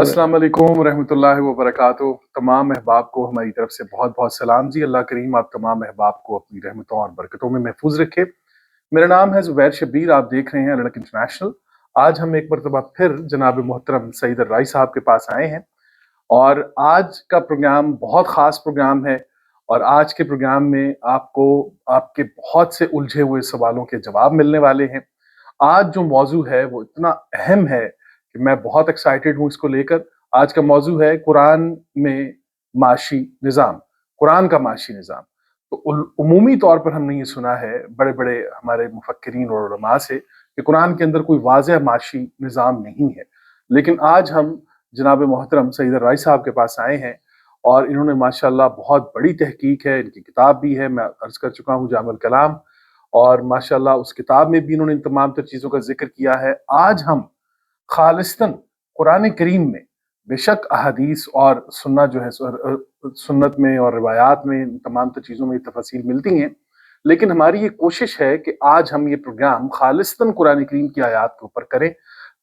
السلام علیکم ورحمۃ اللہ وبرکاتہ۔ تمام احباب کو ہماری طرف سے بہت بہت سلام جی۔ اللہ کریم آپ تمام احباب کو اپنی رحمتوں اور برکتوں میں محفوظ رکھے۔ میرا نام ہے زبیر شبیر، آپ دیکھ رہے ہیں لڑک انٹرنیشنل۔ آج ہم ایک مرتبہ پھر جناب محترم سعید الرائی صاحب کے پاس آئے ہیں، اور آج کا پروگرام بہت خاص پروگرام ہے، اور آج کے پروگرام میں آپ کو آپ کے بہت سے الجھے ہوئے سوالوں کے جواب ملنے والے ہیں۔ آج جو موضوع ہے وہ اتنا اہم ہے کہ میں بہت ایکسائٹیڈ ہوں اس کو لے کر۔ آج کا موضوع ہے قرآن میں معاشی نظام، قرآن کا معاشی نظام۔ تو عمومی طور پر ہم نے یہ سنا ہے بڑے بڑے ہمارے مفکرین اور علماء سے کہ قرآن کے اندر کوئی واضح معاشی نظام نہیں ہے، لیکن آج ہم جناب محترم سعید الرائی صاحب کے پاس آئے ہیں، اور انہوں نے ماشاءاللہ بہت بڑی تحقیق ہے، ان کی کتاب بھی ہے، میں عرض کر چکا ہوں جامع الکلام، اور ماشاءاللہ اس کتاب میں بھی انہوں نے ان تمام تر چیزوں کا ذکر کیا ہے۔ آج ہم خالصتاً قرآن کریم میں، بے شک احادیث اور سنت جو ہے سنت میں اور روایات میں ان تمام تر چیزوں میں تفاصیل ملتی ہیں، لیکن ہماری یہ کوشش ہے کہ آج ہم یہ پروگرام خالصتاً قرآن کریم کی آیات کے اوپر کریں،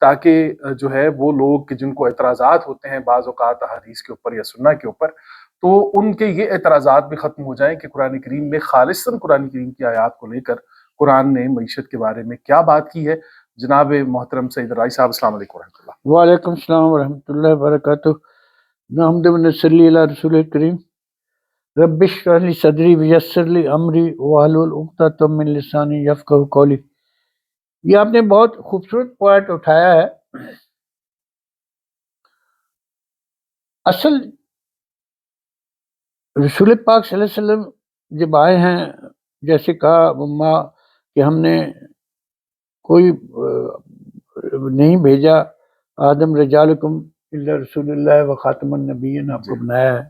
تاکہ جو ہے وہ لوگ کہ جن کو اعتراضات ہوتے ہیں بعض اوقات احادیث کے اوپر یا سنت کے اوپر، تو ان کے یہ اعتراضات بھی ختم ہو جائیں کہ قرآن کریم میں خالصتاً قرآن کریم کی آیات کو لے کر قرآن نے معیشت کے بارے میں کیا بات کی ہے۔ جناب محترم سعید الرائی صاحب، السلام علیکم ورحمۃ اللہ۔ وعلیکم السلام ورحمۃ اللہ وبرکاتہ۔ نحمد و نصلی علی رسول الکریم۔ رب اشرح لی صدری ویسر لی امری واحلل عقدۃ من لسانی یفقہوا قولی۔ یہ آپ نے بہت خوبصورت پوائنٹ اٹھایا ہے۔ اصل رسول پاک صلی اللہ علیہ وسلم جب آئے ہیں، جیسے کہا ماں کہ ہم نے کوئی نہیں بھیجا، آدم رجالکم الا رسول اللہ و خاتم النبیین، آپ کو بنایا ہے،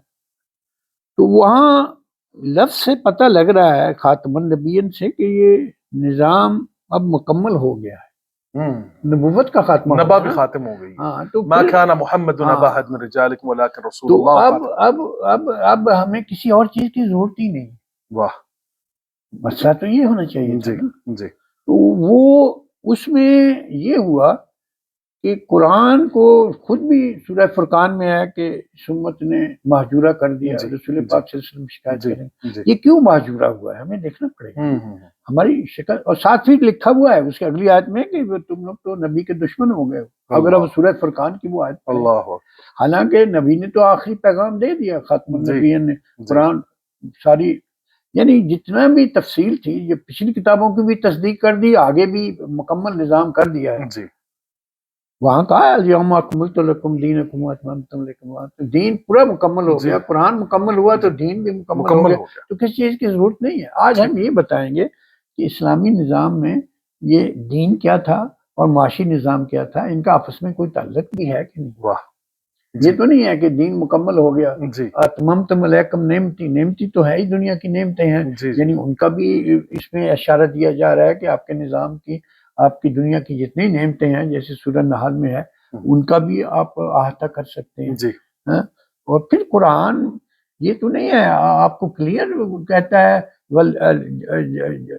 تو وہاں لفظ سے پتہ لگ رہا ہے خاتم النبیین سے کہ یہ نظام اب مکمل ہو گیا ہے، نبوت کا خاتمہ، نبا بھی خاتم ہو گئی۔ ہاں، تو ما کان محمد نبا احد من رجالکم ولکن رسول تو اللہ۔ اب ہمیں کسی اور چیز کی ضرورت ہی نہیں۔ واہ، مسئلہ تو یہ ہونا چاہیے تھا جی نا۔ جی تو وہ اس میں یہ ہوا کہ قرآن کو خود بھی سورہ فرقان میں ہے کہ سمت نے مہجورہ کر دیا، رسول پاک صلی اللہ علیہ وسلم شکایت کریں یہ کیوں مہجورہ ہوا ہے، ہمیں دیکھنا پڑے گا ہماری شکل، اور ساتھ ہی لکھا ہوا ہے اس کے اگلی آیت میں کہ تم لوگ تو نبی کے دشمن ہو گئے ہو، اگر اب سورہ فرقان کی وہ آیت پڑھیں۔ حالانکہ نبی نے تو آخری پیغام دے دیا، خاتم النبیین نے قرآن ساری، یعنی جتنا بھی تفصیل تھی یہ پچھلی کتابوں کی بھی تصدیق کر دی، آگے بھی مکمل نظام کر دیا ہے۔ وہاں کہا ہے الیوم اکملت لکم دینکم واتممت علیکم نعمتی، دین پورا مکمل ہو گیا، قرآن مکمل ہوا تو دین بھی مکمل ہو گیا، تو کسی چیز کی ضرورت نہیں ہے۔ آج ہم یہ بتائیں گے کہ اسلامی نظام میں یہ دین کیا تھا اور معاشی نظام کیا تھا، ان کا آپس میں کوئی تعلق بھی ہے کہ نہیں۔ واہ، یہ تو نہیں ہے کہ دین مکمل ہو گیا، اتممت علیکم نعمتی، نعمتی تو ہے ہی دنیا کی نعمتیں ہیں، یعنی ان کا بھی اس میں اشارہ دیا جا رہا ہے کہ آپ کے نظام کی، آپ کی دنیا کی جتنی نعمتیں ہیں جیسے سورہ نحل میں ہے ان کا بھی آپ احاطہ کر سکتے ہیں۔ اور پھر قرآن یہ تو نہیں ہے، آپ کو کلیئر کہتا ہے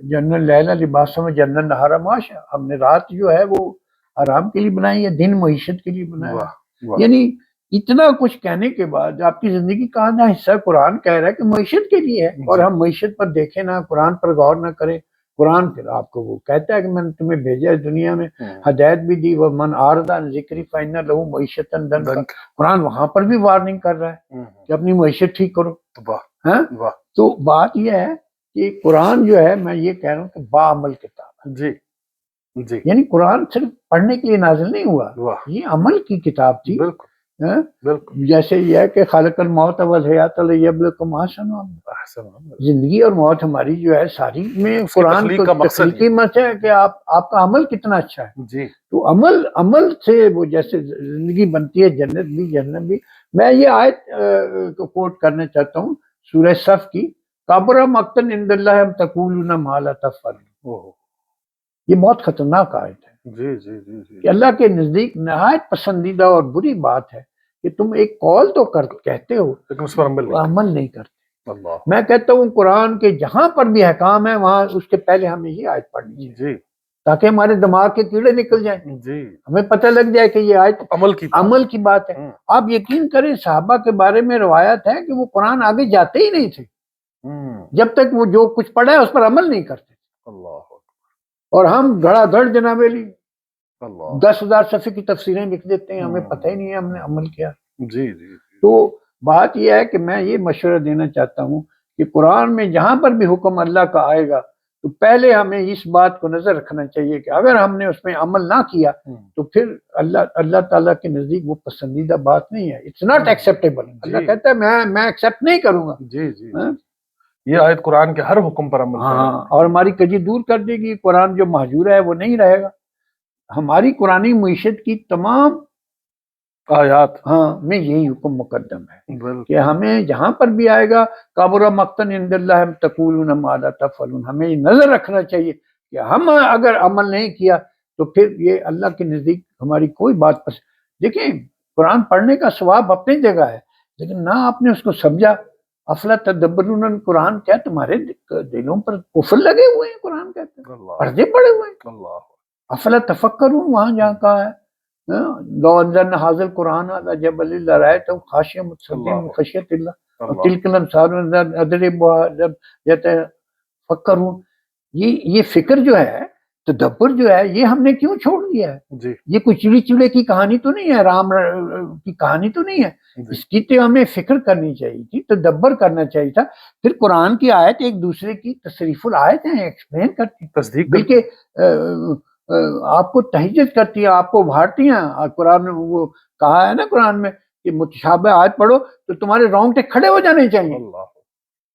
جنرل لیلا لباسا میں جنرل نہارا معاشا، ہم نے رات جو ہے وہ آرام کے لیے بنائی ہے، دن معیشت کے لیے بنایا ہے۔ یعنی اتنا کچھ کہنے کے بعد آپ کی زندگی کا آدھا حصہ قرآن کہہ رہا ہے کہ معیشت کے لیے ہے، اور ہم معیشت پر دیکھیں نہ، قرآن پر غور نہ کریں۔ قرآن پھر آپ کو وہ کہتا ہے کہ میں نے تمہیں بھیجا اس دنیا میں، ہدایت بھی دی، ومن اعرض عن ذکری فإن له معیشۃ ضنکا، قرآن وہاں پر بھی وارننگ کر رہا ہے کہ اپنی معیشت ٹھیک کرو۔ تو بات یہ ہے کہ قرآن جو ہے، میں یہ کہہ رہا ہوں کہ باعمل کتاب ہے، یعنی قرآن صرف پڑھنے کے لیے نازل نہیں ہوا، یہ عمل کی کتاب تھی۔ جیسے یہ ہے کہ خالق الموت والحیات لیبلوکم احسن عملا، زندگی اور موت ہماری جو ہے ساری میں قرآن کا تخلیقی مقصد ہے کہ آپ کا عمل کتنا اچھا ہے۔ تو عمل سے وہ جیسے زندگی بنتی ہے، جنت بھی جہنم بھی۔ میں یہ آیت کو کوٹ کرنا چاہتا ہوں سورہ صف کی، کبر مقتا عند اللہ ان تقولوا ما لا تفعلون۔ یہ بہت خطرناک آیت ہے کہ اللہ کے نزدیک نہایت پسندیدہ اور بری بات ہے کہ تم ایک قول تو کہتے ہو لیکن اس پر عمل نہیں کرتے۔ میں کہتا ہوں قرآن کے جہاں پر بھی احکام ہے وہاں اس کے پہلے ہمیں یہ آیت پڑھنی چاہیے تاکہ ہمارے دماغ کے کیڑے نکل جائیں، جی ہمیں پتہ لگ جائے کہ یہ آیت عمل کی بات ہے۔ آپ یقین کریں صحابہ کے بارے میں روایت ہے کہ وہ قرآن آگے جاتے ہی نہیں تھے جب تک وہ جو کچھ پڑھا ہے اس پر عمل نہیں کرتے۔ اور ہم دھڑا دھڑ جناب علی 10,000 صفحے کی تفسیریں لکھ دیتے ہیں، ہمیں پتہ ہی نہیں ہے ہم نے عمل کیا۔ جی جی تو بات یہ ہے کہ میں یہ مشورہ دینا چاہتا ہوں کہ قرآن میں جہاں پر بھی حکم اللہ کا آئے گا تو پہلے ہمیں اس بات کو نظر رکھنا چاہیے کہ اگر ہم نے اس میں عمل نہ کیا تو پھر اللہ تعالیٰ کے نزدیک وہ پسندیدہ بات نہیں ہے، اٹس ناٹ ایکسیپٹیبل۔ اللہ کہتا ہے میں ایکسیپٹ نہیں کروں گا۔ جی جی یہ آیت قرآن کے ہر حکم پر عمل اور ہماری کجی دور کر دے گی۔ قرآن جو محجور ہے وہ نہیں رہے گا۔ ہماری قرآنی معیشت کی تمام آیات میں یہی حکم مقدم ہے کہ ہمیں جہاں پر بھی آئے گا کبر مقتا عند اللہ تقولون ما لا تفعلون، ہمیں یہ نظر رکھنا چاہیے کہ ہم اگر عمل نہیں کیا تو پھر یہ اللہ کے نزدیک ہماری کوئی بات پسند۔ دیکھیں قرآن پڑھنے کا ثواب اپنی جگہ ہے لیکن نہ آپ نے اس کو سمجھا۔ افلا تدبرون قرآن، کیا تمہارے دلوں پر کفر لگے ہوئے ہیں؟ قرآن کہتا ہے پردے پڑے ہوئے ہیں۔ افلا تفکرون وہاں جہاں کہا ہے لو انزلنا هذا القرآن على جبل لرأيته خاشعا متصدعا من خشية الله وتلك الأمثال نضربها يتفکرون۔ یہ فکر جو ہے، تدبر جو ہے، یہ ہم نے کیوں چھوڑ دیا ہے؟ یہ کوئی چڑی چڑے کی کہانی تو نہیں ہے، رام کی کہانی تو نہیں ہے۔ اس کی تو ہمیں فکر کرنی چاہیے تھی، تدبر کرنا چاہیے تھا۔ پھر قرآن کی آیت ایک دوسرے کی تصریف الآیت ہیں، ایکسپلین کرتی ہیں، تصدیق، بلکہ آپ کو تہجد کرتی ہے، آپ کو ابھارتی ہیں۔ قرآن وہ کہا ہے نا قرآن میں کہ متشابہ آیت پڑھو تو تمہارے رونگٹے کھڑے ہو جانے چاہیے۔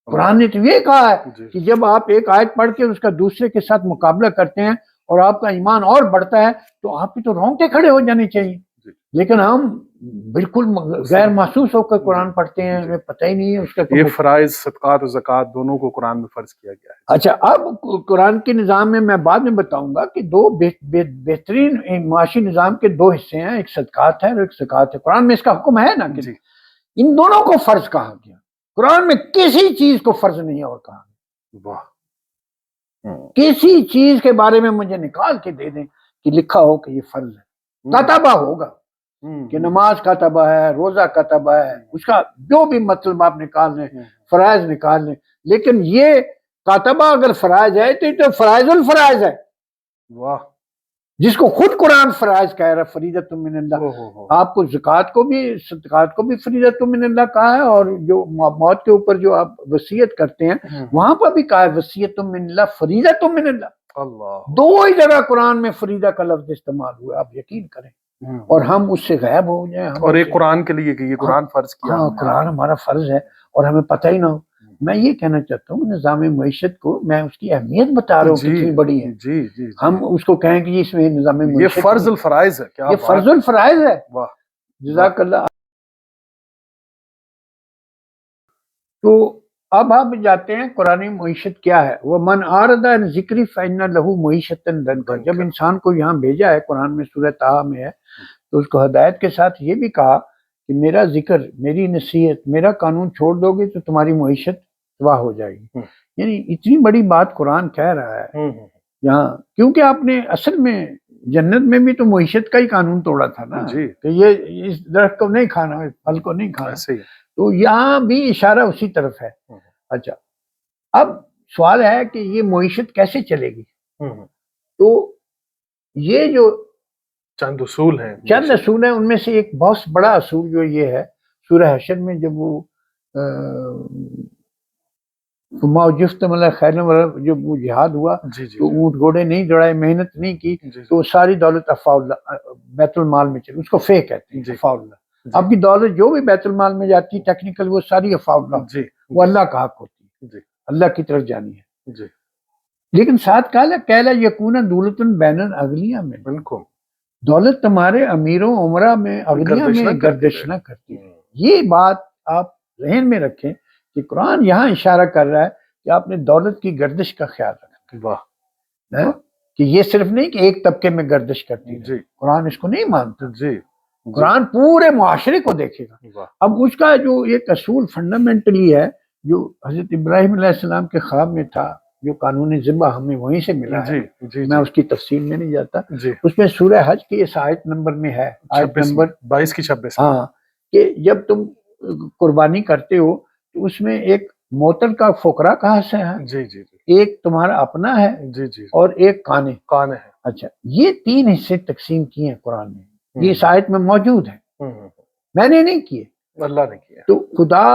قرآن نے تو یہ کہا ہے کہ جب آپ ایک آیت پڑھ کے اس کا دوسرے کے ساتھ مقابلہ کرتے ہیں اور آپ کا ایمان اور بڑھتا ہے تو آپ کی تو رونگٹے کھڑے ہو جانے چاہیے۔ لیکن ہم بالکل غیر محسوس ہو کر قرآن پڑھتے ہیں، ہمیں پتہ ہی نہیں ہے اس کا۔ یہ فرائض صدقات و زکوٰۃ دونوں کو قرآن میں فرض کیا گیا ہے۔ اچھا، اب قرآن کے نظام میں بعد میں بتاؤں گا کہ دو بہترین معاشی نظام کے دو حصے ہیں، ایک صدقات ہے اور ایک زکوٰۃ ہے۔ قرآن میں اس کا حکم ہے نا کہ ان دونوں کو فرض کہا گیا۔ قرآن میں کسی چیز کو فرض نہیں اور کہا گیا۔ کسی چیز کے بارے میں مجھے نکال کے دے دیں کہ لکھا ہو کہ یہ فرض ہے، کتبہ ہوگا کہ نماز کتبہ ہے، روزہ کتبہ ہے، اس کا جو بھی مطلب آپ نکال لیں، فرائض نکال لیں، لیکن یہ کتبہ اگر فرائض ہے تو یہ تو فرائض الفرائض ہے، جس کو خود قرآن فرائض کہہ رہا ہے، فریضۃ من اللہ۔ آپ کو زکوٰۃ کو بھی، صدقات کو بھی فریضۃ من اللہ کہا ہے، اور جو موت کے اوپر جو آپ وصیت کرتے ہیں وہاں پر بھی کہا ہے وصیۃ من اللہ فریضۃ من اللہ۔ دو ہی جگہ قرآن میں فریضہ کا لفظ استعمال ہوا ہے، آپ یقین کریں، اور ہم اس سے غائب ہو جائیں۔ اور ایک قرآن کے لیے کہ یہ قرآن فرض کیا، ہاں قرآن ہمارا فرض ہے اور ہمیں پتہ ہی نہ ہو۔ میں یہ کہنا چاہتا ہوں نظام معیشت کو، میں اس کی اہمیت بتا رہا ہوں کتنی بڑی ہے۔ ہم اس کو کہیں کہ اس میں نظام معیشت یہ فرض الفرائض ہے، یہ فرض الفرائض ہے۔ جزاک اللہ۔ تو اب آپ جاتے ہیں قرآن معیشت کیا ہے۔ وَمَنْ أَعْرَضَ عَنْ ذِكْرِي فَإِنَّ لَهُ مَعِيشَةً ضَنْكًا۔ جب انسان کو یہاں بھیجا ہے، قرآن میں سورہ طٰہٰ میں ہے، تو اس کو ہدایت کے ساتھ یہ بھی کہا کہ میرا ذکر، میری نصیحت، میرا قانون چھوڑ دو گے تو تمہاری معیشت تباہ ہو جائے گی۔ یعنی اتنی بڑی بات قرآن کہہ رہا ہے یہاں، کیونکہ آپ نے اصل میں جنت میں بھی تو معیشت کا ہی قانون توڑا تھا نا کہ یہ اس درخت کو نہیں کھانا، اس پھل کو نہیں کھانا، تو یہاں بھی اشارہ اسی طرف ہے۔ اچھا، اب سوال ہے کہ یہ معیشت کیسے چلے گی؟ تو یہ جو چند اصول ہیں، ان میں سے ایک بہت بڑا اصول جو یہ ہے، سورہ حشر میں جب وہ جب وہ جہاد ہوا تو اونٹ گھوڑے نہیں دوڑائے، محنت نہیں کی، تو ساری دولت افاء اللہ بیت المال میں چلی، اس کو فے کہتے ہیں، افاء اللہ۔ آپ کی دولت جو بھی بیت المال میں جاتی ٹیکنیکل، وہ ساری افاء اللہ، وہ اللہ کا حق ہوتی ہے، اللہ کی طرف جانی ہے۔ لیکن ساتھ کہلا یکون دولت بین الاغنیاء میں، دولت تمہارے امیروں عمرہ میں، اغنیاء میں گردش نہ کرتی ہے۔ یہ بات آپ ذہن میں رکھیں کہ قرآن یہاں اشارہ کر رہا ہے کہ آپ نے دولت کی گردش کا خیال رکھنا، کہ یہ صرف نہیں کہ ایک طبقے میں گردش کرتی ہے، قرآن اس کو نہیں مانتا، قرآن پورے معاشرے کو دیکھے گا۔ اب اس کا جو ایک اصول فنڈامنٹلی ہے، جو حضرت ابراہیم علیہ السلام کے خواب میں تھا، جو قانون ذبح ہمیں وہیں سے ملا ہے، میں اس کی تفصیل میں نہیں جاتا، اس میں سورہ حج کی اس آیت نمبر میں ہے، آیت نمبر 22 کی 26، ہاں، کہ جب تم قربانی کرتے ہو تو اس میں ایک موتل کا فقرا کا حصہ ہے، ایک تمہارا اپنا ہے، اور ایک کانے ہے۔ اچھا، یہ 3 حصے تقسیم کیے ہیں قرآن نے، یہ اس آیت میں موجود ہے، میں نے نہیں کیے، اللہ نے کیا۔ تو خدا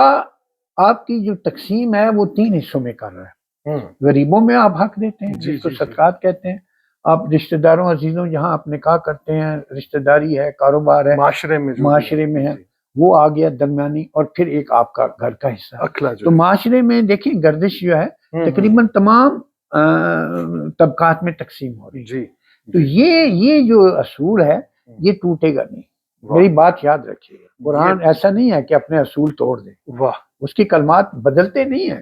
آپ کی جو تقسیم ہے وہ 3 حصوں میں کر رہا ہے۔ غریبوں میں آپ حق دیتے ہیں، جس کو صدقات کہتے ہیں، آپ رشتہ داروں عزیزوں جہاں آپ نکاح کرتے ہیں، رشتہ داری ہے، کاروبار ہے، معاشرے میں ہے، وہ آ گیا درمیانی، اور پھر ایک آپ کا گھر کا حصہ۔ تو معاشرے میں دیکھیں گردش جو ہے تقریباً تمام طبقات میں تقسیم ہو رہی ہے، تو یہ جو اصول ہے یہ ٹوٹے گا نہیں، میری بات یاد رکھیے گا۔ قرآن ایسا نہیں ہے کہ اپنے اصول توڑ دے، اس کی کلمات بدلتے نہیں ہیں،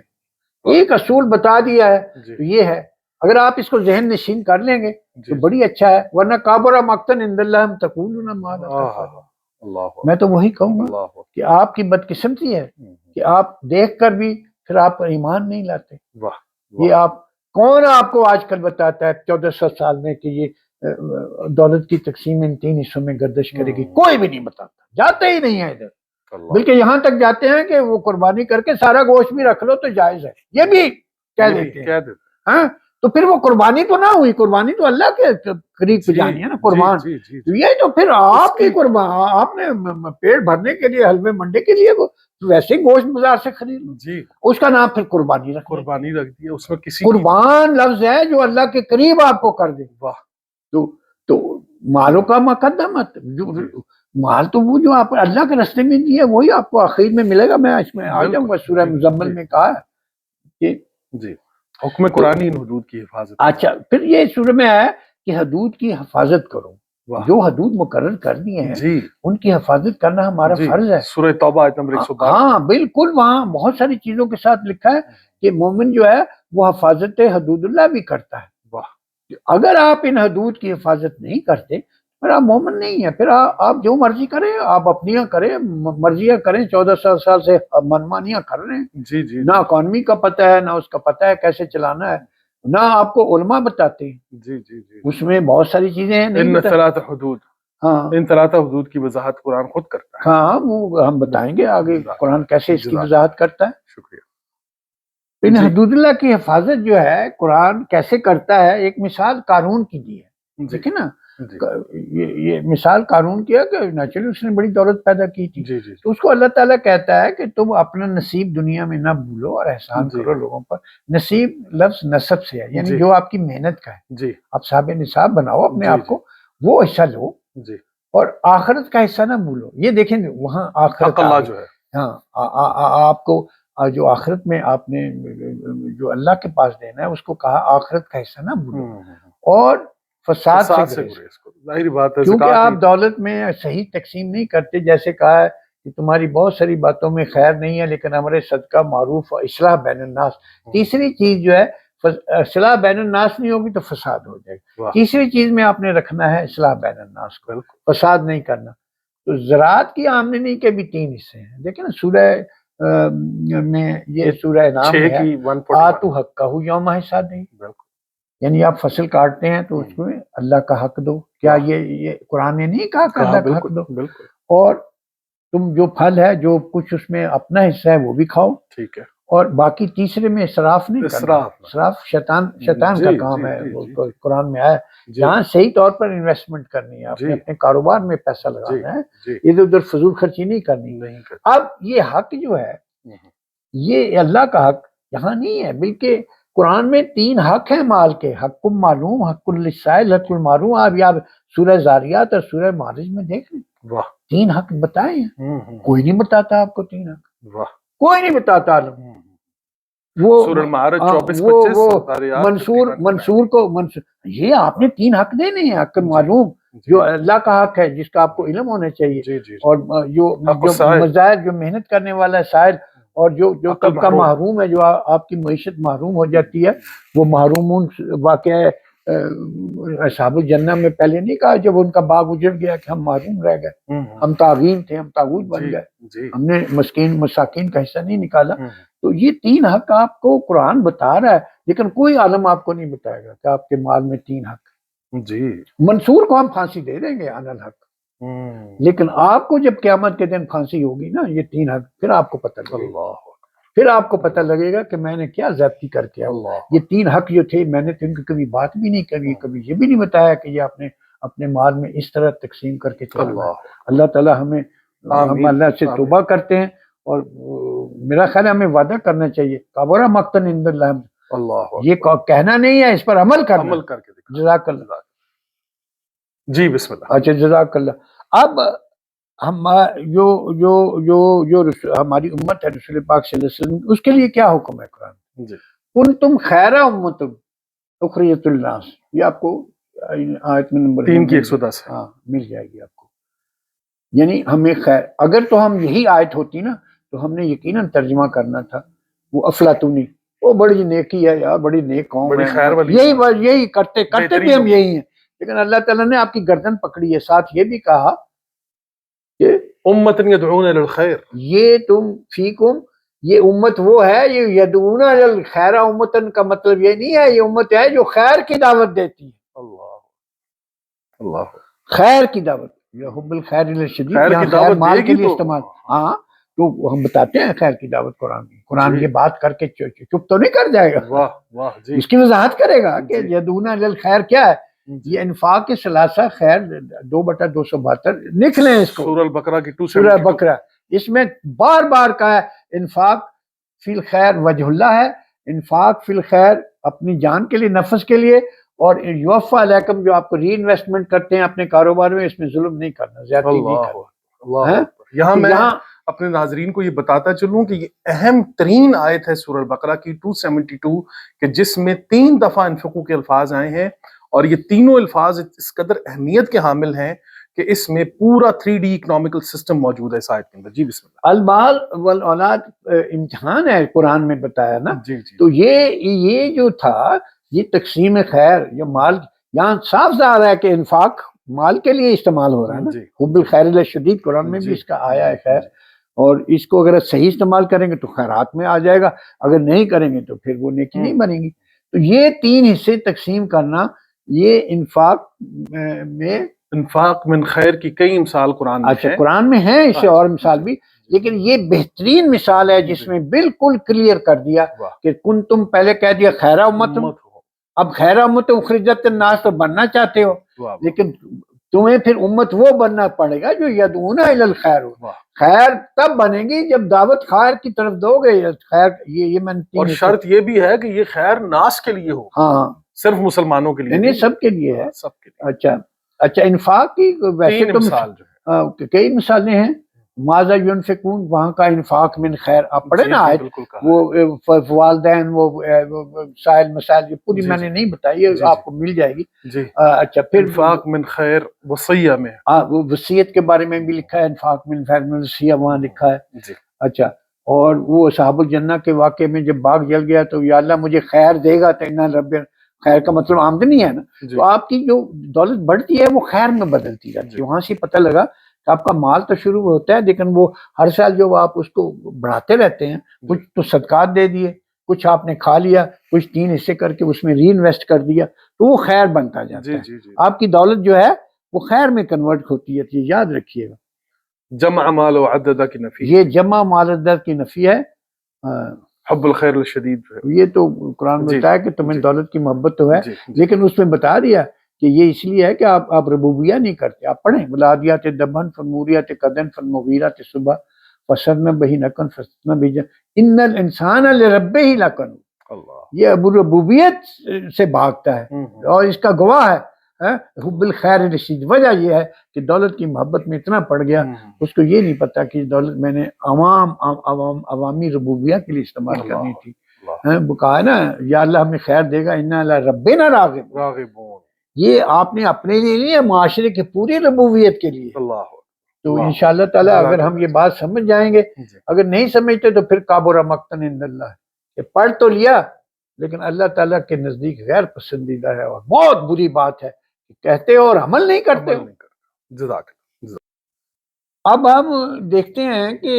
ایک اصول بتا دیا ہے تو یہ ہے، اگر آپ اس کو ذہن نشین کر لیں گے تو بڑی اچھا ہے، ورنہ کابر مقتن عند اللہ ہم تقولون ما لا تفعلون۔ میں تو وہی کہوں گا کہ آپ کی بدقسمتی ہے کہ آپ دیکھ کر بھی پھر آپ پر ایمان نہیں لاتے۔ یہ آپ کون آپ کو آج کل بتاتا ہے 1400 سال میں کہ یہ دولت کی تقسیم ان 3 حصوں میں گردش کرے گی؟ کوئی بھی نہیں بتاتا، جاتے ہی نہیں ہے ادھر، بلکہ یہاں تک جاتے ہیں کہ وہ قربانی کر کے سارا گوشت بھی رکھ لو تو جائز ہے، یہ بھی کہہ دیتے ہیں۔ ہاں، تو پھر وہ قربانی تو نہ ہوئی، قربانی تو اللہ کے قریب جانی ہے نا قربان، یہ تو پھر آپ کی قربان، آپ نے پیٹ بھرنے کے لیے حلوے منڈے کے لیے ویسے ہی گوشت بازار سے خرید لو، اس کا نام پھر قربانی رکھ دیا، اس میں کسی قربان لفظ ہے جو اللہ کے قریب آپ کو کر دے۔ تو مالوں کا مقدمت، مال تو وہ جو آپ اللہ کے راستے میں دیے وہی آپ کو آخر میں ملے گا۔ میں اس میں آ جاؤں گا، سورہ مزمل میں کہا ہے کہ حکم قرآنی ان حدود کی حفاظت۔ اچھا، پھر یہ سورہ میں ہے کہ حدود کی حفاظت کرو، جو حدود مقرر کر دی ہیں ان کی حفاظت کرنا ہمارا فرض ہے۔ سورہ توبہ آیت نمبر 112۔ ہاں بالکل، وہاں بہت ساری چیزوں کے ساتھ لکھا ہے کہ مومن جو ہے وہ حفاظت حدود اللہ بھی کرتا ہے۔ اگر آپ ان حدود کی حفاظت نہیں کرتے پھر آپ مومن نہیں ہیں، پھر آپ جو مرضی کریں، آپ اپنیاں کریں، مرضیاں کریں، 1400 سال سے منمانیاں کر رہے ہیں، نہ اکانومی کا پتہ ہے، نہ اس کا پتہ ہے کیسے چلانا ہے، نہ آپ کو علماء بتاتے ہیں۔ اس میں بہت ساری چیزیں ہیں، ان 3 حدود، ہاں ان 3 حدود کی وضاحت قرآن خود کرتا ہے۔ ہاں، وہ ہم بتائیں گے آگے قرآن کیسے اس کی وضاحت کرتا ہے۔ شکریہ۔ ان حدود اللہ کی حفاظت جو ہے قرآن کیسے کرتا ہے، ایک مثال قارون کی دی ہے، دیکھیں نا، یہ مثال قارون کی ہے کہ نیچرلی اس نے بڑی دولت پیدا کی تھی، تو اس کو اللہ تعالیٰ کہتا ہے کہ تم اپنا نصیب دنیا میں نہ بھولو اور احسان کرو لوگوں پر۔ نصیب لفظ نسب سے ہے، یعنی جو آپ کی محنت کا ہے، آپ صاحب نصاب بناؤ اپنے آپ کو، وہ حصہ لو، اور آخرت کا حصہ نہ بھولو۔ یہ دیکھیں وہاں آخرت اللہ جو ہے، ہاں آپ کو جو آخرت میں آپ نے جو اللہ کے پاس دینا ہے اس کو کہا آخرت کا حصہ نہ بھولو، اور فساد سے گریز، ظاہری بات ہے، کیونکہ آپ دولت میں صحیح تقسیم نہیں کرتے۔ جیسے کہا ہے کہ تمہاری بہت ساری باتوں میں خیر نہیں ہے لیکن ہمارے صدقہ معروف اور اصلاح بین الناس۔ تیسری چیز جو ہے اصلاح بین الناس نہیں ہوگی تو فساد ہو جائے گا، تیسری چیز میں آپ نے رکھنا ہے اصلاح بین الناس کو، فساد نہیں کرنا۔ تو زراعت کی آمدنی کے بھی 3 حصے ہیں، دیکھیں نا سورہ میں، یہ سورہ انعام میں ہے، آتو حقہ یوم حصادہ، یعنی آپ فصل کاٹتے ہیں تو اس میں اللہ کا حق دو۔ کیا یہ قرآن نے نہیں کہا کہ اللہ کا حق دو؟ اور تم جو پھل ہے، جو کچھ اس میں اپنا حصہ ہے وہ بھی کھاؤ، ٹھیک ہے، اور باقی تیسرے میں اسراف نہیں کرنا، اسراف شیطان کا کام ہے، قرآن میں آیا جہاں صحیح طور پر انویسٹمنٹ کرنی ہے، اپنے کاروبار میں پیسہ لگانا ہے، ادھر ادھر فضول خرچی نہیں کرنی۔ اب یہ حق جو ہے یہ اللہ کا حق یہاں نہیں ہے، بلکہ قرآن میں 3 حق ہیں مال کے، حق معلوم، حق للسائل، حق المعروف۔ آپ سورہ زاریات اور سورہ معارج میں دیکھ لیں، 3 حق بتائے ہیں، کوئی نہیں بتاتا آپ کو 3 حق، کوئی نہیں بتاتا۔ وہ سورہ معارج 24-25 منصور کو یہ آپ نے 3 حق دینے ہیں، حق معلوم جو اللہ کا حق ہے جس کا آپ کو علم ہونا چاہیے، اور جو مظاہر جو محنت کرنے والا ہے سائل، اور جو طبقہ محروم ہے، جو آپ کی معیشت محروم ہو جاتی ہے، وہ محرومون واقعہ اصحاب الجنہ میں پہلے نہیں کہا جب ان کا باغ اجڑ گیا کہ ہم معروم رہ گئے، ہم طاغین تھے، ہم طاغوت بن گئے، ہم نے مساکین کا حصہ نہیں نکالا. تو یہ 3 حق آپ کو قرآن بتا رہا ہے، لیکن کوئی عالم آپ کو نہیں بتائے گا کہ آپ کے مال میں 3 حق. جی منصور کو ہم پھانسی دے دیں گے عن الحق، لیکن آپ کو جب قیامت کے دن پھانسی ہوگی نا یہ 3 حق، پھر آپ کو پتہ لگے گا، پھر آپ کو پتہ لگے گا کہ میں نے کیا زیادتی کر کے یہ 3 حق جو تھے میں نے تو ان کی کبھی بات بھی نہیں کری، کبھی یہ بھی نہیں بتایا کہ یہ اپنے مال میں اس طرح تقسیم کر کے چلانا ہے. اللہ تعالی ہم اللہ سے توبہ کرتے ہیں، اور میرا خیال ہے ہمیں وعدہ کرنا چاہیے کابرہ مقتن عند اللہ، یہ کہنا نہیں ہے، اس پر عمل کرنا. عمل کر کے دکھا. جزاک اللہ. جی بسم اللہ. اچھا جزاک اللہ. اب ہم جو ہماری امت ہے رسول پاک صلی اللہ علیہ وسلم، اس کے لیے کیا حکم ہے قرآن؟ کنتم خیر امۃ اخرجت للناس، یہ آپ کو آیت میں نمبر 3 کی 110 ہے. ہاں مل جائے گی آپ کو. یعنی ہمیں خیر، اگر تو ہم یہی آیت ہوتی نا تو ہم نے یقیناً ترجمہ کرنا تھا وہ افلاطونی، وہ بڑی نیکی ہے یار، بڑی نیک قوم بڑی ہے، خیر والی، یہی کرتے بھی ہم یہی ہیں. لیکن اللہ تعالیٰ نے آپ کی گردن پکڑی ہے، ساتھ یہ بھی کہا کہ امت یدعون الی الخیر، یہ تم فیکم، یہ امت وہ ہے، یہ یدعون الی الخیر امتن کا مطلب یہ نہیں ہے، یہ امت ہے جو خیر کی دعوت دیتی ہے. اللہ خیر کی دعوت، یہ حب الخیر الشدید، خیر کی دعوت مال کے لیے تو استعمال. ہاں تو ہم بتاتے ہیں خیر کی دعوت قرآن یہ بات کر کے چپ تو نہیں کر جائے گا. واہ واہ جی. اس کی وضاحت کرے گا کہ یدعون الی الخیر کیا ہے. یہ انفاق کے ثلاثہ خیر 2/272 لکھ لیں اس کو، سورہ البقرہ کی 272. سورہ بقرہ، اس میں بار بار کہا ہے انفاق فی الخیر وجہ اللہ ہے، انفاق فی الخیر اپنی جان کے لیے، نفس کے لیے، اور یوفا علیکم جو آپ کو ری انویسٹمنٹ کرتے ہیں اپنے کاروبار میں، اس میں ظلم نہیں کرنا، زیادتی نہیں کرنا. یہاں میں اپنے ناظرین کو یہ بتاتا چلوں کہ یہ اہم ترین آیت ہے سورہ البقرہ کی 272 کہ جس میں 3 دفعہ انفقوا کے الفاظ آئے ہیں، اور یہ تینوں الفاظ اس قدر اہمیت کے حامل ہیں کہ اس میں پورا 3D اکنامیکل سسٹم موجود ہے اس آیت کے اندر. جی بسم اللہ. المال والاولاد امتحان ہے قرآن میں بتایا نا. جی. تو یہ جو تھا یہ تقسیم خیر، یہ مال یہاں صاف ظاہر ہے کہ انفاق مال کے لیے استعمال ہو رہا ہے نا. حب الخیر الشدید قرآن میں بھی اس کا آیا ہے خیر، اور اس کو اگر صحیح استعمال کریں گے تو خیرات میں آ جائے گا، اگر نہیں کریں گے تو پھر وہ نیکی نہیں بنے گی. تو یہ 3 حصے تقسیم کرنا، یہ انفاق من خیر کی کئی مثال قرآن میں اچھا قرآن میں ہے، اس سے اور مثال بھی، لیکن یہ بہترین مثال ہے جس میں بالکل کلیئر کر دیا کہ کنتم، پہلے کہہ دیا خیر امت، اب خیر امت اخرجت الناس تو بننا چاہتے ہو، لیکن تمہیں پھر امت وہ بننا پڑے گا جو یدعون الی الخیر ہو. خیر تب بنے گی جب دعوت خیر کی طرف دو گے. خیر یہ میں اور شرط یہ بھی ہے کہ یہ خیر ناس کے لیے ہو، ہاں صرف مسلمانوں کے لیے نہیں، سب کے لیے ہے. سب کے لیے. اچھا انفاق کی ویسے تو مثال جو ہے کئی مثالیں ہیں. ماذا ينفقون، وہاں کا انفاق من خیر آپ پڑھے نا آیت، وہ والدین، وہ سائل مسائل، یہ پوری میں نے نہیں بتائی، آپ کو مل جائے گی. اچھا پھر انفاق من خیر وصیہ میں، وہ وصیت کے بارے میں بھی لکھا ہے، انفاق من خیر من وصیہ وہاں لکھا ہے. اچھا اور وہ اصحاب الجنہ کے واقعے میں جب باغ جل گیا تو یا اللہ مجھے خیر دے گا تو ان رب، خیر کا مطلب آمدنی ہے نا. تو آپ کی جو دولت بڑھتی ہے وہ خیر میں بدلتی جاتی ہے. وہاں سے پتہ لگا کہ آپ کا مال تو شروع ہوتا ہے، لیکن وہ ہر سال جو آپ اس کو بڑھاتے رہتے ہیں، کچھ تو صدقات دے دیے، کچھ آپ نے کھا لیا، کچھ 3 حصے کر کے اس میں ری انویسٹ کر دیا، تو وہ خیر بنتا جاتا ہے. آپ کی دولت جو ہے وہ خیر میں کنورٹ ہوتی ہے، یہ یاد رکھیے گا. جمع مال و عددہ کی نفی، یہ جمع مال عدد کی نفی ہے. حب الخیر الشدید، یہ تو قرآن میں بتایا کہ تمہیں دولت کی محبت تو ہے، لیکن اس میں بتا دیا کہ یہ اس لیے ہے کہ آپ ربوبیہ نہیں کرتے. آپ پڑھیں ولادیات دبن فالموریات قدن فالمغیرات صبح فسرن بہی نکن فسرن بہی ان الانسان لربہ لکنود. یہ ابو ربوبیت سے بھاگتا ہے اور اس کا گواہ ہے حب الخیر الشدید. وجہ یہ ہے کہ دولت کی محبت میں اتنا پڑ گیا، اس کو یہ نہیں پتا کہ دولت میں نے عوامی ربوبیہ کے لیے استعمال کرنی تھی. وہ کہا ہے نا یا اللہ ہمیں خیر دے گا، انا الی ربنا راغبون. یہ آپ نے اپنے لیے نہیں ہے، معاشرے کی پوری ربوبیت کے لیے. تو انشاءاللہ تعالی اگر ہم یہ بات سمجھ جائیں گے، اگر نہیں سمجھتے تو پھر کابر مقتن عند اللہ، کہ پڑھ تو لیا لیکن اللہ تعالیٰ کے نزدیک غیر پسندیدہ ہے اور بہت بری بات ہے کہ کہتے ہو اور عمل نہیں کرتے ہو۔ جزاک اللہ۔ اب ہم دیکھتے ہیں کہ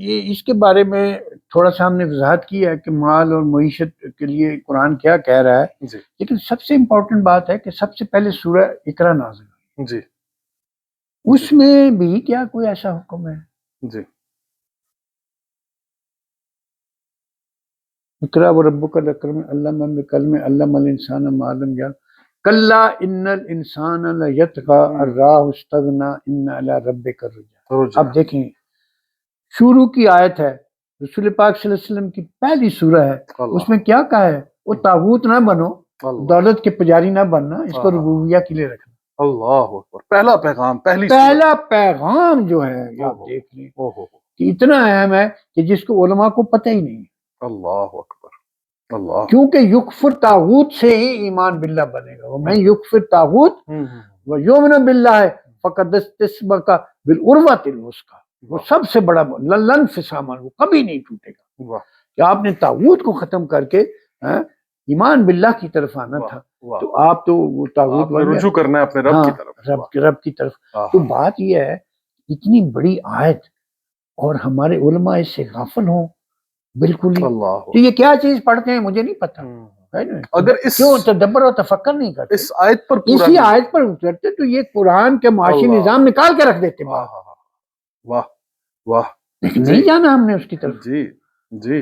یہ اس کے بارے میں تھوڑا سا ہم نے وضاحت کی ہے کہ مال اور معیشت کے لیے قرآن کیا کہہ رہا ہے، جی لیکن سب سے امپورٹنٹ بات ہے کہ سب سے پہلے سورہ اقرا نازل ہوئی، جی اس میں بھی کیا کوئی ایسا حکم ہے؟ جی اقرا وربک الاکرم علم بالقلم علم الانسان ما لم یعلم کلا ان الانسان لیطغی ان رآہ استغنی ان الی ربک الرجعی۔ اب دیکھیں شروع کی آیت ہے، رسول پاک صلی اللہ علیہ وسلم کی پہلی سورہ ہے، اس میں کیا کہا ہے؟ وہ طاغوت نہ بنو، دولت کے پجاری نہ بننا، اس کو ربوبیہ کے لیے رکھنا۔ اللہ اکبر، پہلا پیغام، پہلا پیغام جو ہے یہ آپ دیکھ لیں کہ اتنا اہم ہے کہ جس کو علماء کو پتہ ہی نہیں۔ اللہ اکبر، اللہ، کیونکہ یکفر طاغوت سے ہی ایمان باللہ بنے گا، ومن یکفر طاغوت ویؤمن باللہ فقد استمسک بالعروۃ الوثقی، وہ سب سے بڑا لن انفصام، وہ کبھی نہیں ٹوٹے گا۔ کہ آپ نے طاغوت کو ختم کر کے ایمان باللہ کی طرف آنا تھا، تو آپ تو وہ طاغوت رجوع کرنا ہے اپنے رب کی طرف، رب کی طرف۔ تو بات یہ ہے اتنی بڑی آیت اور ہمارے علماء اس سے غافل ہوں بالکل ہی، تو یہ کیا چیز پڑھتے ہیں مجھے نہیں پتا، اگر کیوں تدبر اور تفکر نہیں کرتے، اس آیت پر اسی آیت پر اترتے تو یہ قرآن کے معاشی نظام نکال کے رکھ دیتے۔ واہ واہ، نہیں جانا ہم نے اس کی طرف۔ جی جی،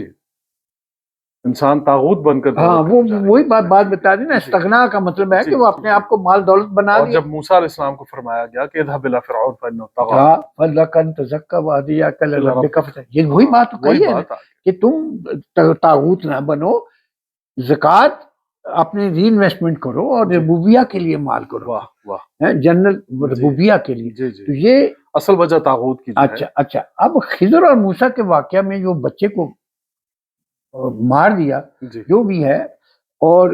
انسان طاغوت بن کر، ہاں وہ وہی بات بتا دی نا، استغنا کا مطلب ہے کہ وہ اپنے آپ کو مال دولت بنا دیا۔ جب موسیٰ علیہ السلام کو فرمایا گیا کہ اذهب الى فرعون فانه طغى، فَلَكَنْ تَزَكَّى وَأَهْدِيَكَ إِلَى رَبِّكَ فَتَزَكَّى، یہ وہی بات کہی ہے کہ تم طاغوت نہ بنو، زکوٰۃ اپنے ری انویسٹمنٹ کرو اور ربوبیہ کے لیے مال کرو، واہ واہ، جنرل ربوبیہ کے لیے۔ تو یہ اصل وجہ طاغوت کی ہے۔ اچھا، اب خضر اور موسیٰ کے واقعہ میں جو بچے کو مار دیا جو بھی ہے، اور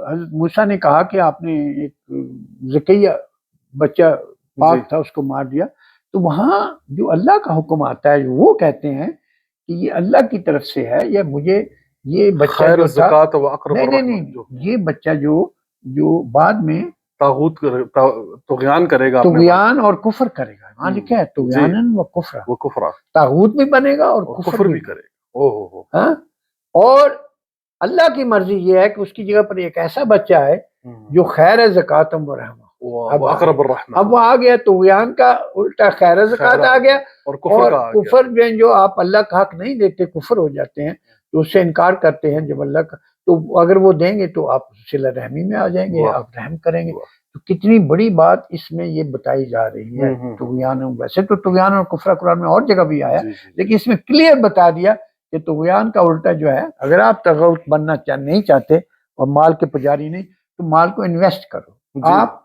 حضرت موسیٰ نے کہا کہ آپ نے ایک زکیہ بچہ پاک تھا اس کو مار دیا، تو وہاں جو اللہ کا حکم آتا ہے وہ کہتے ہیں کہ یہ اللہ کی طرف سے ہے، یا مجھے یہ بچہ جو تھا، نہیں یہ بچہ جو بعد میں طاغوت طغیان کرے گا، طغیان اور کفر کرے گا، وہاں لکھا ہے طغیانن و کفرا، طاغوت بھی بنے گا اور کفر بھی کرے گا۔ اور اللہ کی مرضی یہ ہے کہ اس کی جگہ پر ایک ایسا بچہ ہے جو خیر زکاتم و رحمہ، اب وہ آ گیا طغیان کا الٹا، خیر زکات آ گیا، اور کفر جو آپ اللہ کا حق نہیں دیتے، کفر ہو جاتے ہیں، تو اس سے انکار کرتے ہیں جب اللہ کا، تو اگر وہ دیں گے تو آپ صلہ رحمی میں آ جائیں گے، آپ رحم کریں گے۔ تو کتنی بڑی بات اس میں یہ بتائی جا رہی ہے طغیان۔ ویسے تو طغیان اور کفر قرآن میں اور جگہ بھی آیا، لیکن اس میں کلیئر بتا دیا کہ طغیان کا الٹا جو ہے، اگر آپ طاغوت بننا نہیں چاہتے اور مال کے پجاری نہیں، تو مال کو انویسٹ کرو، آپ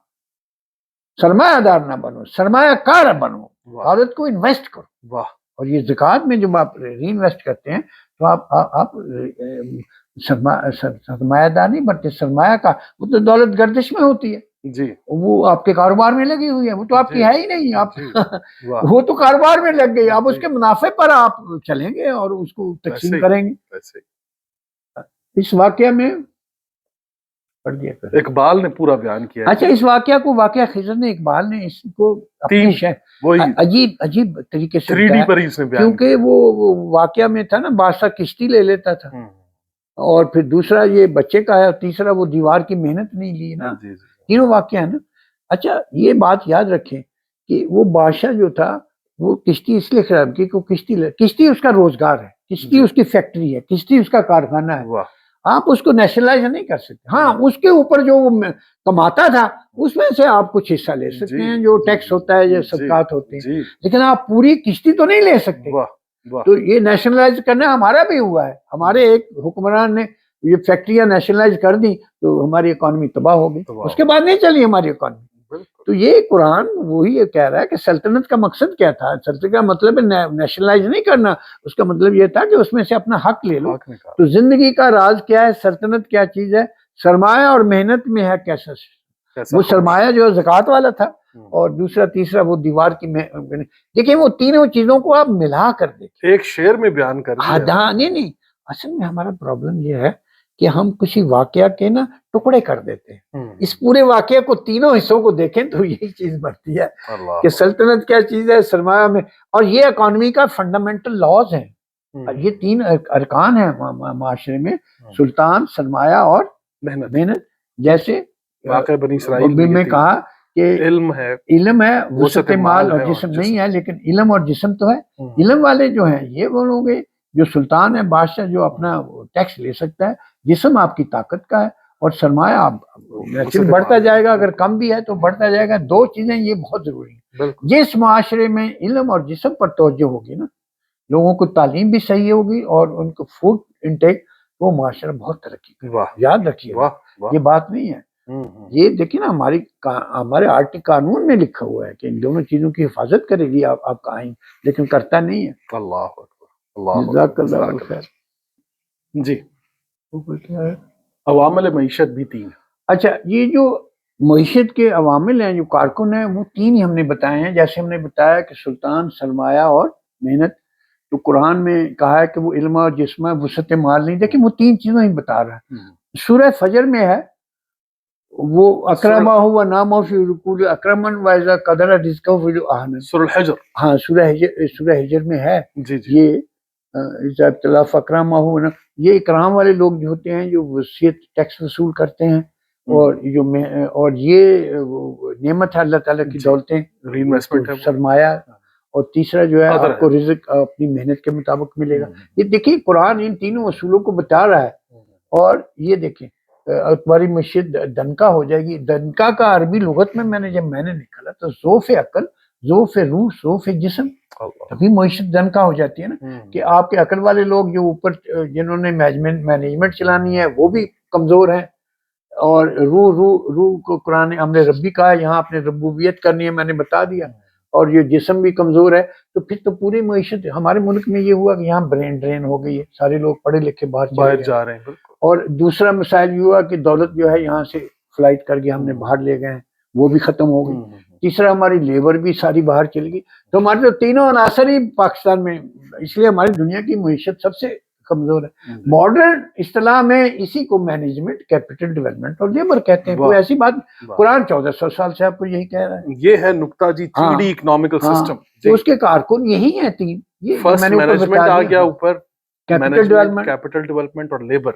سرمایہ دار نہ بنو، سرمایہ کار بنو، دولت کو انویسٹ کرو۔ اور یہ زکوٰۃ میں جب آپ ری انویسٹ کرتے ہیں تو آپ سرمایہ دار نہیں بنتے، سرمایہ کا وہ تو دولت گردش میں ہوتی ہے، وہ آپ کے کاروبار میں لگی ہوئی ہے، وہ تو آپ کی ہے ہی نہیں، آپ وہ تو کاروبار میں لگ گئی، اب اس کے منافع پر آپ چلیں گے اور اس کو تقسیم کریں گے۔ اس واقعہ میں اقبال نے پورا بیان کیا۔ اچھا، اس واقعہ کو واقعہ خضر نے، اقبال نے اس کو عجیب طریقے سے کیونکہ وہ واقعہ میں تھا نا، بادشاہ کشتی لے لیتا تھا، اور پھر دوسرا یہ بچے کا ہے، اور تیسرا وہ دیوار کی محنت نہیں لی نا، تینوں واقعہ ہے نا۔ اچھا یہ بات یاد رکھیں کہ وہ بادشاہ جو تھا وہ کشتی اس لیے خراب کی کہ کشتی اس کا روزگار ہے، کشتی اس کی فیکٹری ہے، کشتی اس کا کارخانہ ہے، آپ اس کو نیشنلائز نہیں کر سکتے۔ ہاں اس کے اوپر جو وہ کماتا تھا اس میں سے آپ کچھ حصہ لے سکتے ہیں، جو ٹیکس ہوتا ہے یا صدقات ہوتے ہیں، لیکن آپ پوری کشتی تو نہیں لے سکتے۔ تو یہ نیشنلائز کرنا ہمارا بھی ہوا ہے، ہمارے ایک حکمران نے یہ فیکٹریاں نیشنلائز کر دی تو ہماری اکانومی تباہ ہو گئی، اس کے بعد نہیں چلی ہماری اکانومی۔ تو یہ قرآن وہی یہ کہہ رہا ہے کہ سلطنت کا مقصد کیا تھا، سلطنت کا مطلب نیشنلائز نہیں کرنا، اس کا مطلب یہ تھا کہ اس میں سے اپنا حق لے لو۔ تو زندگی کا راز کیا ہے، سلطنت کیا چیز ہے، سرمایہ اور محنت میں ہے کیسا، وہ سرمایہ جو زکوٰۃ والا تھا، اور دوسرا تیسرا وہ دیوار کی دیکھیں وہ تینوں چیزوں کو آپ ملا کر دیکھیں، ایک شعر میں بیان کر دیا۔ نہیں اصل میں ہمارا پرابلم یہ ہے کہ ہم کسی واقعہ کے نا ٹکڑے کر دیتے ہیں. اس پورے واقعے کو تینوں حصوں کو دیکھیں تو یہی چیز بنتی ہے کہ سلطنت کیا چیز ہے، سرمایہ میں، اور یہ اکانومی کا فنڈامنٹل لاز ہیں. یہ تین ارکان ہیں معاشرے میں، سلطان، سرمایہ اور محنت. جیسے واقع بنی اسرائیل میں کہا کہ علم ہے، وسعت مال اور جسم نہیں ہے، لیکن علم اور جسم تو ہے. علم والے جو ہیں یہ وہ لوگ ہیں جو سلطان ہے، بادشاہ، جو اپنا ٹیکس لے سکتا ہے. جسم آپ کی طاقت کا ہے، اور سرمایہ آپ بڑھتا جائے گا، اگر کم بھی ہے تو بڑھتا جائے گا. دو چیزیں یہ بہت ضروری ہیں. جس معاشرے میں علم اور جسم پر توجہ ہوگی نا، لوگوں کو تعلیم بھی صحیح ہوگی اور ان کو فوڈ انٹیک، وہ معاشرہ بہت ترقی کرے. یاد رکھیے یہ بات نہیں ہے. یہ دیکھیں نا، ہمارے آرٹی قانون میں لکھا ہوا ہے کہ ان دونوں چیزوں کی حفاظت کرے گی آپ کا آئین، لیکن کرتا نہیں ہے. جزاک اللہ خیر. جی، عوامل معیشت بھی تین. اچھا، یہ جو معیشت کے عوامل ہیں، جو کارکن ہیں، وہ تین ہی ہم نے بتائے ہیں. جیسے ہم نے بتایا کہ سلطان، سرمایہ اور محنت. تو قرآن میں کہا ہے کہ وہ علم اور جسم ہے، وسعت مال نہیں. دیکھیں وہ تین چیزوں ہی بتا رہا ہے. سورہ فجر میں ہے وہ اکرمہ ہوا نامہ فی رکول اکرمن وائزہ قدر رزقہ فی اہن. سورہ الحجر. ہاں، سورہ ہجر میں ہے. یہ ابتلا فکرامہ ہو نا، یہ اکرام والے لوگ جو ہوتے ہیں، جو وصیت ٹیکس وصول کرتے ہیں، اور یہ نعمت ہے اللہ تعالیٰ کی دولتیں، سرمایہ، اور تیسرا جو ہے آپ کو رزق اپنی محنت کے مطابق ملے گا. یہ دیکھیں قرآن ان تینوں اصولوں کو بتا رہا ہے. اور یہ دیکھیں تمہاری معیشت دنکا ہو جائے گی. دنکا کا عربی لغت میں جب میں نے نکالا تو ذوف عقل، ذوف روح، ذوف جسم، تبھی معیشت دنکا ہو جاتی ہے نا. کہ آپ کے عقل والے لوگ جو اوپر جنہوں نے مینجمنٹ چلانی ہے وہ بھی کمزور ہیں، اور روح کو قرآن امر ربی کہا ہے، یہاں اپنے ربوبیت کرنی ہے، میں نے بتا دیا. اور یہ جسم بھی کمزور ہے. تو پھر تو پوری معیشت، ہمارے ملک میں یہ ہوا کہ یہاں برین ڈرین ہو گئی ہے، سارے لوگ پڑھے لکھے باہر جا رہے ہیں. اور دوسرا مسائل یہ ہوا کہ دولت جو ہے یہاں سے فلائٹ کر کے ہم نے باہر لے گئے ہیں، وہ بھی ختم ہو گئی. تیسرا ہماری لیبر بھی ساری باہر چلی گئی. تو ہمارے تو تینوں عناصر ہی پاکستان میں، اس لیے ہماری دنیا کی معیشت سب سے کمزور ہے. ماڈرن اصطلاح میں اسی کو مینجمنٹ، کیپٹل ڈیولپمنٹ اور لیبر کہتے ہیں. کوئی ایسی بات، قرآن 1400 سال سے آپ کو یہی کہہ رہا ہے. یہ ہے نقطہ جی، 3D اکنامکل سسٹم. تو اس کے کارکن یہی ہیں تین. یہ فرسٹ مینجمنٹ آ گیا اوپر، کیپٹل ڈیولپمنٹ اور لیبر،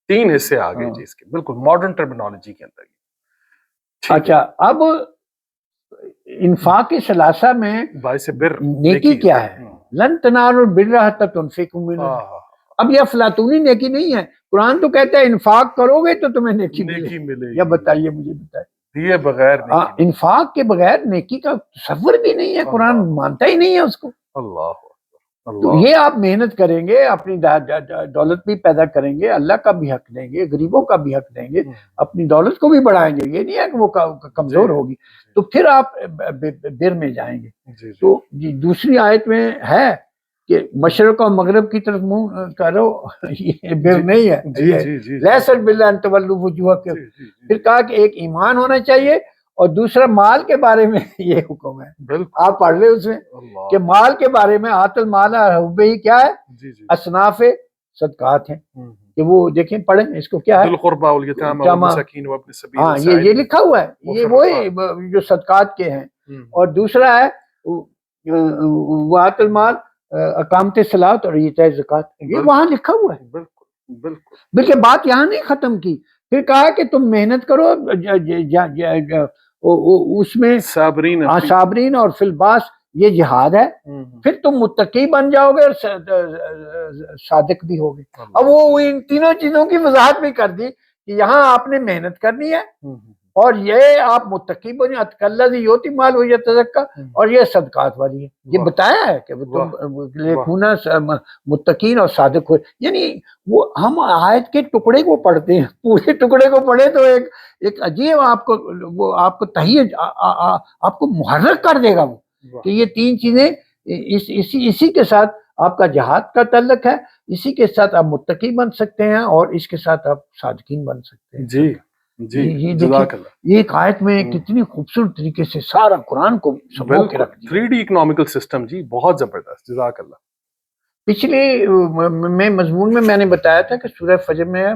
تین حصے آ گئے جی اس کے، بالکل ماڈرن ٹرمینالوجی کے اندر. اچھا، اب انفاق ثلاثہ میں باعث بر نیکی کیا ہے؟ لن تنالوا البر حتی تنفقوا مما. اب یہ افلاطونی نیکی نہیں ہے. قرآن تو کہتا ہے انفاق کرو گے تو تمہیں نیکی ملے. یا بتائیے، مجھے بتائیے، دیے بغیر انفاق کے بغیر نیکی کا تصور بھی نہیں ہے. قرآن مانتا ہی نہیں ہے اس کو. اللہ. تو یہ آپ محنت کریں گے، اپنی دولت بھی پیدا کریں گے، اللہ کا بھی حق دیں گے، غریبوں کا بھی حق دیں گے، اپنی دولت کو بھی بڑھائیں گے. یہ نہیں ہے کہ وہ کمزور ہوگی، تو پھر آپ بر میں جائیں گے. تو دوسری آیت میں ہے کہ مشرق اور مغرب کی طرف منہ کرو، یہ بر نہیں ہے. لیس البر ان تولوا وجوہکم. پھر کہا کہ ایک ایمان ہونا چاہیے، اور دوسرا مال کے بارے میں یہ حکم ہے. آپ پڑھ لیں اس میں کہ مال کے بارے میں آت المال حب ہی کیا ہے؟ اصناف صدقات ہیں. کہ وہ دیکھیں، پڑھیں اس کو، کیا ہے؟ القربى والیتامى والمساکین وابن السبیل. ہاں، یہ لکھا ہوا ہے. یہ وہی جو صدقات کے ہیں. اور دوسرا ہے وآت المال، اقامت الصلاۃ اور ایتاء الزکوٰۃ. یہ وہاں لکھا ہوا ہے. بالکل. بلکہ بات یہاں نہیں ختم کی. پھر کہا کہ تم محنت کرو اس میں صابرین اور فی الباس، یہ جہاد ہے. پھر تم متقی بن جاؤ گے اور صادق بھی ہوگے. اب وہ ان تینوں چیزوں کی وضاحت بھی کر دی کہ یہاں آپ نے محنت کرنی ہے، اور یہ آپ متقی بنیں، اتقی یؤتی مالہ یتزکیٰ، اور یہ صدقات والی ہے. یہ بتایا ہے کہ تم متقین اور صادق ہوئے. یعنی وہ ہم آیت کے ٹکڑے کو پڑھتے ہیں، پورے ٹکڑے کو پڑھے تو ایک عجیب آپ کو تہیج، آپ کو محرک کر دے گا وہ کہ یہ تین چیزیں اسی کے ساتھ آپ کا جہاد کا تعلق ہے، اسی کے ساتھ آپ متقی بن سکتے ہیں، اور اس کے ساتھ آپ صادقین بن سکتے ہیں. جی جزاک اللہ. یہ ایک آیت میں کتنی خوبصورت طریقے سے سارا قرآن کو سمو کے رکھ دیا. 3D اکنامکل سسٹم جی، بہت زبردست. جزاک اللہ. پچھلے میں مضمون میں نے بتایا تھا کہ سورہ فجر میں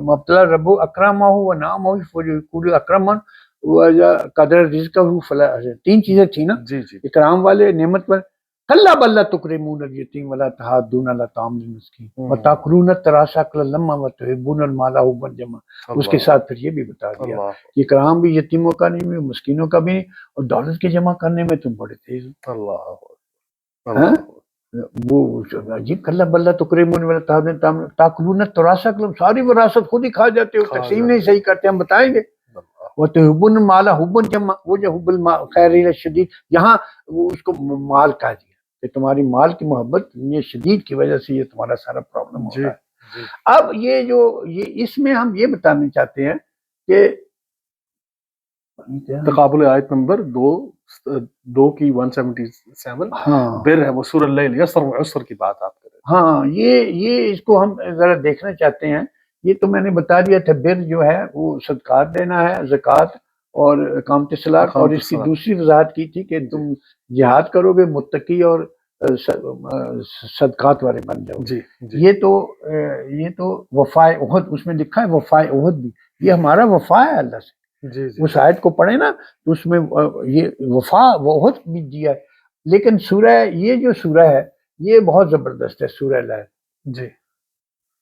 مبتلا رب اکرمہ و نعمہ فیقول اکرمن قدر رزقہ فلا، تین چیزیں تھیں نا، جی جی اکرام والے، نعمت پر، کلا بل تکرمون الیتیم ولا تحاضون علی طعام المسکین وتأکلون التراث اکلا لما وتحبون المال حبا جما. اس کے ساتھ پھر یہ بھی بتا دیا کہ اکرام بھی یتیموں کا نہیں ہے، مسکینوں کا بھی نہیں، اور دولت کے جمع کرنے میں تم بڑے تیز ہو. اللہ وہ عجیب، کلا بل تکرمون ولا تأکلون التراث اکلا، ساری وراثت خود ہی کھا جاتے ہو، تقسیم نہیں صحیح کرتے. ہم بتائیں گے. وتحبون المال حبا جما، وہ جو حب الخیر شدید، یہاں وہ اس کو مال کہا دیا کہ تمہاری مال کی محبت یہ شدید کی وجہ سے یہ تمہارا سارا پرابلم ہو رہا ہے. اب یہ اس میں ہم یہ بتانا چاہتے ہیں کہ تقابل آیت نمبر 2 کی 177 بر ہے، وہ سورہ اللیل یسر و عسر کی بات آپ کر رہے ہیں. ہاں، یہ اس کو ہم ذرا دیکھنا چاہتے ہیں. یہ تو میں نے بتا دیا تھا، بر جو ہے وہ صدقات دینا ہے، زکوٰۃ اور اقامت صلاۃ، اور اس کی دوسری وضاحت کی تھی کہ تم جہاد کرو گے متقی اور صدقات والے بن جاؤ. جی یہ تو وفائے عہد، اس میں لکھا ہے وفائے عہد بھی، یہ ہمارا وفا ہے اللہ سے. اس آیت کو پڑھے نا تو اس میں یہ وفا عہد بھی دیا ہے. لیکن یہ جو سورہ ہے یہ بہت زبردست ہے، سورہ اللیل. جی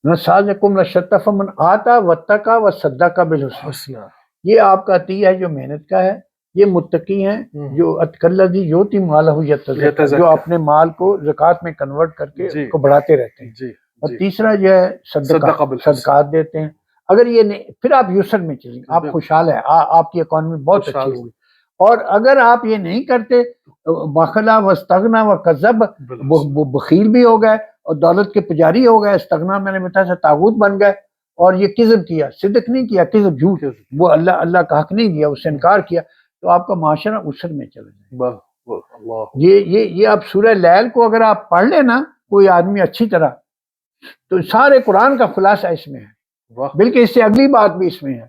نَسَاجَكُمْ لَشَتَّى فَمَنْ آتَى وَاتَّقَى وَصَدَّقَ بِالْحُسْنَى. یہ آپ کا عطیہ ہے جو محنت کا ہے، یہ متقی ہیں جو اتقی یؤتی مالہ یتزکیٰ، جو اپنے مال کو زکوٰۃ میں کنورٹ کر کے اس کو بڑھاتے رہتے ہیں. اور تیسرا جو ہے صدقات دیتے ہیں. اگر یہ نہیں، پھر آپ یسر میں چلیں، آپ خوشحال ہیں، آپ کی اکانومی بہت اچھی ہوگی. اور اگر آپ یہ نہیں کرتے، بخلا واستغنا وکذب، وہ بخیل بھی ہو گئے اور دولت کے پجاری ہو گئے. استغنا میں نے بتایا تھا طاغوت بن گئے، اور یہ کذب کیا، صدق نہیں کیا، کذب جھوٹ، وہ اللہ کا حق نہیں دیا، اس سے انکار کیا، تو آپ کا معاشرہ اسر میں چلا جائے. یہ آپ سورہ لیل کو اگر آپ پڑھ لیں نا کوئی آدمی اچھی طرح، تو سارے قرآن کا خلاصہ اس میں ہے. بلکہ اس سے اگلی بات بھی اس میں ہے،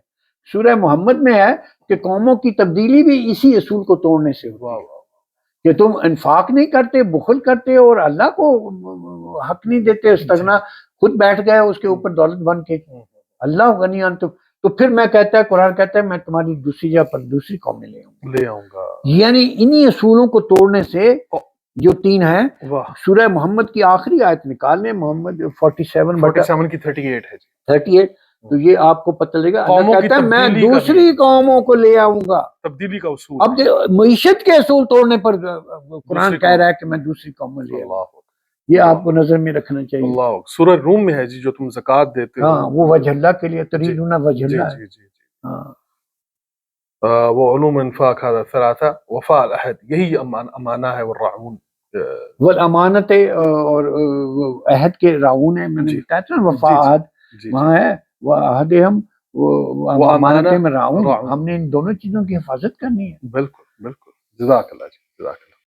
سورہ محمد میں ہے کہ قوموں کی تبدیلی بھی اسی اصول کو توڑنے سے ہوتی ہے کہ تم انفاق نہیں کرتے، بخل کرتے اور اللہ کو حق نہیں دیتے. استغنا، خود بیٹھ گئے اس کے اوپر دولت بن کے، اللہ غنی انتم. تو پھر میں کہتا ہے، قرآن کہتا ہے میں تمہاری دوسری جگہ پر دوسری قومیں لے آؤں گا. یعنی انہی اصولوں کو توڑنے سے جو 3 ہیں. سورہ محمد کی آخری آیت نکال لیں، محمد 47 کی 38 ہے. 38. تو یہ آپ کو پتہ لگے گا، اللہ کہتا ہے میں دوسری قوموں کو لے آؤں گا. تبدیلی کا اصول، اب معیشت کے اصول توڑنے پر قرآن کہہ رہا ہے کہ میں دوسری قوموں لے آؤں گا. یہ آپ کو نظر میں رکھنا چاہیے. سورہ روم میں ہے جی، جو تم زکوٰۃ دیتے ہو. ہاں، وہ وجہ اللہ کے لیے، تریدون وجہ اللہ. ہاں، وہ علوم انفاق هذا ثلاثہ، وفاء العہد، یہی امانہ ہے، والرعون والامانت، اور عہد کے راعون ہے. میں نے بتایا تھا وفاء عہد وہاں ہے، وعہدہم وامانت میں راعون. ہم نے ان دونوں چیزوں کی حفاظت کرنی ہے. بالکل بالکل. جزاک اللہ جی.